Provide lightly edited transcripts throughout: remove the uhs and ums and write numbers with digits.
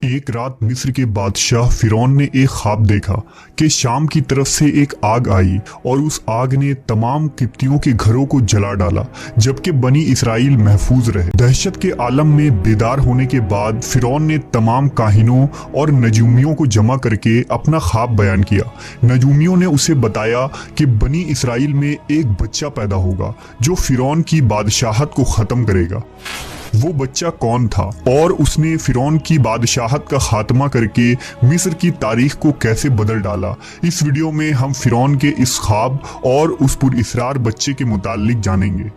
एक रात मिस्र के बादशाह फिरौन ने एक ख्वाब देखा कि शाम की तरफ से एक आग आई और उस आग ने तमाम किप्तियों के घरों को जला डाला, जबकि बनी इसराइल महफूज रहे। दहशत के आलम में बेदार होने के बाद फिरौन ने तमाम काहिनों और नजूमियों को जमा करके अपना ख्वाब बयान किया। नजूमियों ने उसे बताया कि बनी इसराइल में एक बच्चा पैदा होगा जो फिरौन की बादशाहत को ख़त्म करेगा। वो बच्चा कौन था और उसने फिरौन की बादशाहत का खात्मा करके मिस्र की तारीख को कैसे बदल डाला। इस वीडियो में हम फिरौन के इस ख्वाब और उस पुरइसरार बच्चे के मुतालिक जानेंगे।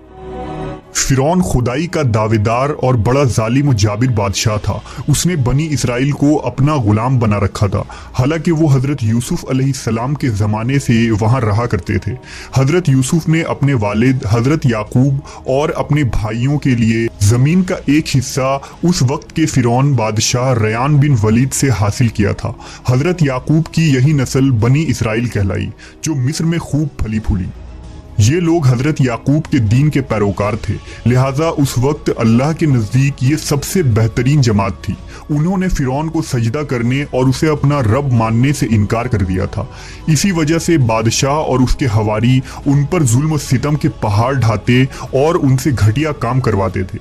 फिरौन खुदाई का दावेदार और बड़ा जालिम और जाबिर बादशाह था। उसने बनी इसराइल को अपना गुलाम बना रखा था। हालांकि वो हज़रत यूसुफ अलैहिस्सलाम के ज़माने से वहाँ रहा करते थे। हज़रत यूसुफ ने अपने वालिद हज़रत याकूब और अपने भाइयों के लिए ज़मीन का एक हिस्सा उस वक्त के फिरौन बादशाह रयान बिन वलीद से हासिल किया था। हज़रत याकूब की यही नस्ल बनी इसराइल कहलाई, जो मिस्र में खूब फली फूली। ये लोग हज़रत याकूब के दीन के पैरोकार थे, लिहाजा उस वक्त अल्लाह के नज़दीक ये सबसे बेहतरीन जमात थी। उन्होंने फिरौन को सजदा करने और उसे अपना रब मानने से इनकार कर दिया था। इसी वजह से बादशाह और उसके हवारी उन पर जुल्म सितम के पहाड़ ढाते और उनसे घटिया काम करवाते थे।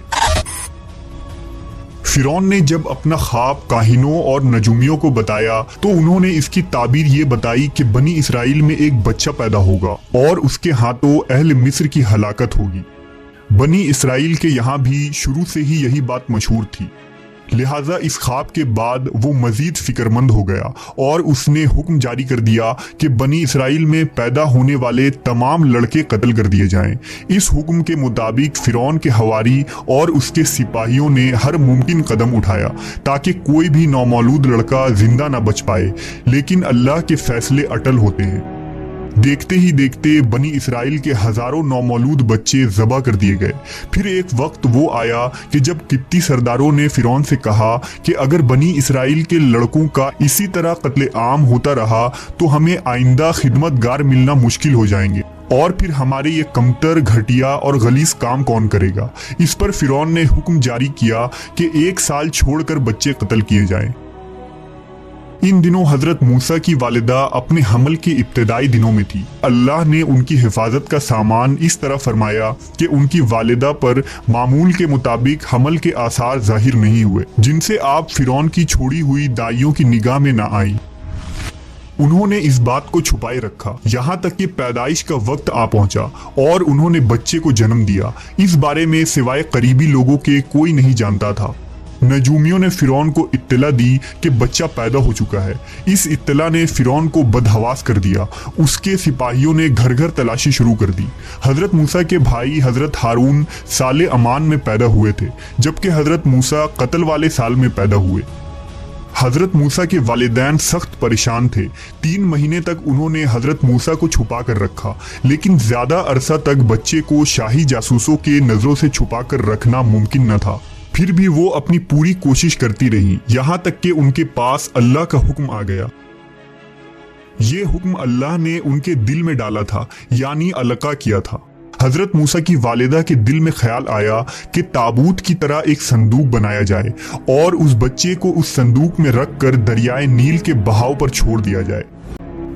फिरौन ने जब अपना ख्वाब काहिनों और नजूमियों को बताया तो उन्होंने इसकी ताबीर ये बताई कि बनी इसराइल में एक बच्चा पैदा होगा और उसके हाथों अहल मिस्र की हलाकत होगी। बनी इसराइल के यहाँ भी शुरू से ही यही बात मशहूर थी, लिहाजा इस ख्वाब के बाद वो मजीद फिक्रमंद हो गया और उसने हुक्म जारी कर दिया कि बनी इसराइल में पैदा होने वाले तमाम लड़के कत्ल कर दिए जाएं। इस हुक्म के मुताबिक फिरौन के हवारी और उसके सिपाहियों ने हर मुमकिन कदम उठाया ताकि कोई भी नौमौलूद लड़का जिंदा न बच पाए, लेकिन अल्लाह के फैसले अटल होते हैं। देखते ही देखते बनी इसराइल के हजारों नौमौलूद बच्चे ज़बा कर दिए गए। फिर एक वक्त वो आया कि जब किप्ती सरदारों ने फिरौन से कहा कि अगर बनी इसराइल के लड़कों का इसी तरह कत्ले आम होता रहा तो हमें आइंदा खिदमतगार मिलना मुश्किल हो जाएंगे और फिर हमारे ये कमतर, घटिया और गलीज काम कौन करेगा। इस पर फिरौन ने हुक्म जारी किया कि 1 साल छोड़कर बच्चे कत्ल किए जाएं। इन दिनों हजरत मूसा की वालिदा अपने हमल के इब्तदाई दिनों में थी। अल्लाह ने उनकी हिफाजत का सामान इस तरह फरमाया कि उनकी वालिदा पर मामूल के मुताबिक हमल के आसार जाहिर नहीं हुए, जिनसे आप फिरौन की छोड़ी हुई दाइयों की निगाह में न आई। उन्होंने इस बात को छुपाए रखा यहाँ तक कि पैदाइश का वक्त आ पहुंचा और उन्होंने बच्चे को जन्म दिया। इस बारे में सिवाय करीबी लोगों के कोई नहीं जानता था। नजूमियों ने फिरौन को इत्तला दी कि बच्चा पैदा हो चुका है। इस इत्तला ने फिरौन को बदहवास कर दिया। उसके सिपाहियों ने घर घर तलाशी शुरू कर दी। हजरत मूसा के भाई हजरत हारून साले अमान में पैदा हुए थे, जबकि हजरत मूसा कत्ल वाले साल में पैदा हुए। हजरत मूसा के वालिदैन सख्त परेशान थे। 3 महीने तक उन्होंने हजरत मूसा को छुपा कर रखा, लेकिन ज्यादा अरसा तक बच्चे को शाही जासूसों के नजरों से छुपा कर रखना मुमकिन न था। फिर भी वो अपनी पूरी कोशिश करती रही, यहाँ तक कि उनके पास अल्लाह का हुक्म आ गया। ये हुक्म अल्लाह ने उनके दिल में डाला था, यानी अलका किया था। हजरत मूसा की वालिदा के दिल में ख्याल आया कि ताबूत की तरह एक संदूक बनाया जाए और उस बच्चे को उस संदूक में रख कर दरियाए नील के बहाव पर छोड़ दिया जाए।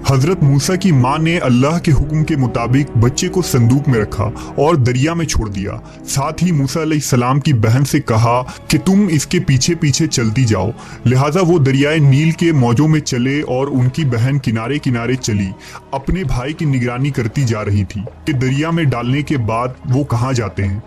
हजरत मूसा की माँ ने अल्लाह के हुक्म के मुताबिक बच्चे को संदूक में रखा और दरिया में छोड़ दिया। साथ ही मूसा अलैहिस्सलाम की बहन से कहा कि तुम इसके पीछे पीछे चलती जाओ। लिहाजा वो दरियाए नील के मौजों में चले और उनकी बहन किनारे किनारे चली, अपने भाई की निगरानी करती जा रही थी कि दरिया में डालने के बाद वो कहाँ जाते हैं।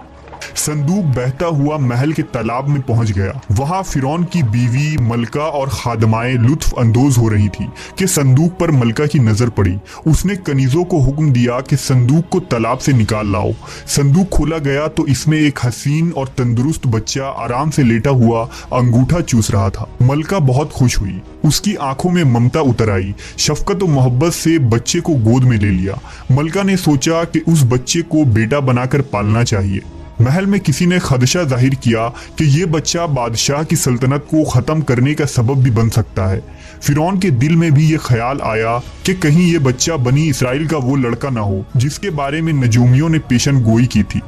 संदूक बहता हुआ महल के तालाब में पहुंच गया। वहां फिरौन की बीवी मलका और खादमाएं लुत्फ अंदोज हो रही थी कि संदूक पर मलका की नजर पड़ी। उसने कनीजों को हुक्म दिया कि संदूक को तालाब से निकाल लाओ। संदूक खोला गया तो इसमें एक हसीन और तंदुरुस्त बच्चा आराम से लेटा हुआ अंगूठा चूस रहा था। मलका बहुत खुश हुई, उसकी आंखों में ममता उतर आई। शफकत और मोहब्बत से बच्चे को गोद में ले लिया। मलका ने सोचा कि उस बच्चे को बेटा बनाकर पालना चाहिए। महल में किसी ने खदशा जाहिर किया कि ये बच्चा बादशाह की सल्तनत को ख़त्म करने का सबब भी बन सकता है। फिरौन के दिल में भी ये ख्याल आया कि कहीं ये बच्चा बनी इसराइल का वो लड़का ना हो जिसके बारे में नजूमियों ने पेशन गोई की थी।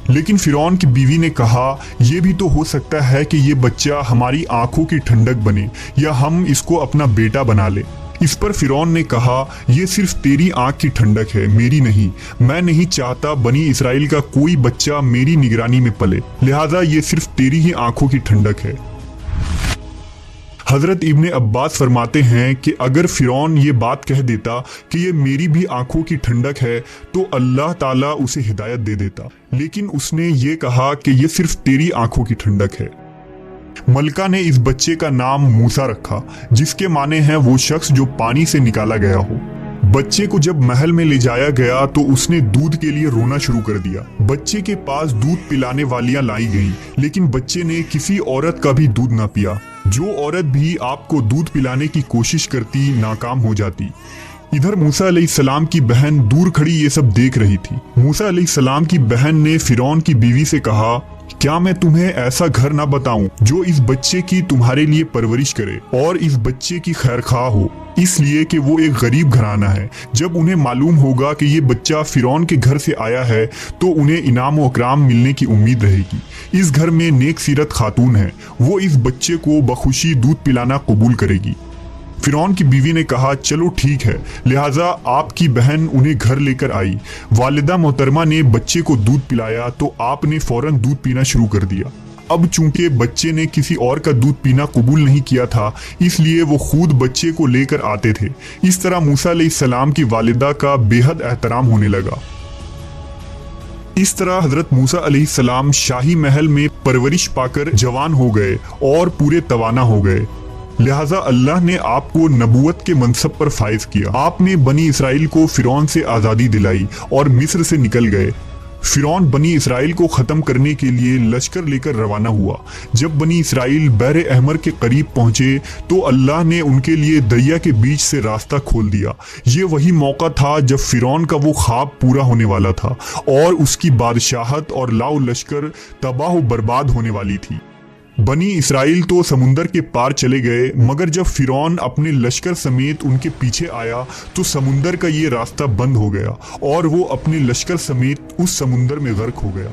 लेकिन फिरौन की बीवी ने कहा, यह भी तो हो सकता है कि ये बच्चा हमारी आंखों की ठंडक बने या हम इसको अपना बेटा बना ले। इस पर फिरौन ने कहा, यह सिर्फ तेरी आंख की ठंडक है, मेरी नहीं। मैं नहीं चाहता बनी इसराइल का कोई बच्चा मेरी निगरानी में पले, लिहाजा ये सिर्फ तेरी ही आंखों की ठंडक है। हजरत इब्ने अब्बास फरमाते हैं कि अगर फिरौन ये बात कह देता कि ये मेरी भी आंखों की ठंडक है तो अल्लाह ताला उसे हिदायत दे देता, लेकिन उसने ये कहा कि ये सिर्फ तेरी आंखों की ठंडक है। मलका ने इस बच्चे का नाम मूसा रखा, जिसके माने हैं वो शख्स जो पानी से निकाला गया हो। बच्चे को जब महल में ले जाया गया तो उसने दूध के लिए रोना शुरू कर दिया। बच्चे के पास दूध पिलाने वालियां लाई गईं, लेकिन बच्चे ने किसी औरत का भी दूध ना पिया। जो औरत भी आपको दूध पिलाने की कोशिश करती नाकाम हो जाती। इधर मूसा अलैहिस्सलाम की बहन दूर खड़ी ये सब देख रही थी। मूसा अलैहिस्सलाम की बहन ने फिरौन की बीवी से कहा, क्या मैं तुम्हें ऐसा घर ना बताऊं जो इस बच्चे की तुम्हारे लिए परवरिश करे और इस बच्चे की खैरखवाह हो, इसलिए कि वो एक गरीब घराना है। जब उन्हें मालूम होगा कि ये बच्चा फिरौन के घर से आया है तो उन्हें इनाम और इकराम मिलने की उम्मीद रहेगी। इस घर में नेक सीरत खातून है, वो इस बच्चे को बखुशी दूध पिलाना कबूल करेगी। फिरौन की बीवी ने कहा, चलो ठीक है। लिहाजा आपकी बहन उन्हें घर लेकर आई। वालिदा मोहतरमा ने बच्चे को दूध पिलाया तो आपने फौरन दूध पीना शुरू कर दिया। अब चूंकि बच्चे ने किसी और का दूध पीना कबूल नहीं किया था, इसलिए वो खुद बच्चे को लेकर आते थे। इस तरह मूसा अलैहिस्सलाम की वालिदा का बेहद एहतराम होने लगा। इस तरह हजरत मूसा अलैहिस्सलाम शाही महल में परवरिश पाकर जवान हो गए और पूरे तवाना हो गए। लिहाजा अल्लाह ने आपको नबूवत के मनसब पर फाइज किया। आपने बनी इसराइल को फिरौन से आज़ादी दिलाई और मिस्र से निकल गए। फिरौन बनी इसराइल को ख़त्म करने के लिए लश्कर लेकर रवाना हुआ। जब बनी इसराइल बहर अहमर के करीब पहुंचे तो अल्लाह ने उनके लिए दरिया के बीच से रास्ता खोल दिया। ये वही मौका था जब फिरौन का वो ख्वाब पूरा होने वाला था और उसकी बादशाहत और लाओ लश्कर तबाह बर्बाद होने वाली थी। बनी इसराइल तो समुंदर के पार चले गए, मगर जब फिरौन अपने लश्कर समेत उनके पीछे आया तो समुंदर का ये रास्ता बंद हो गया और वो अपने लश्कर समेत उस समुंदर में गर्क हो गया।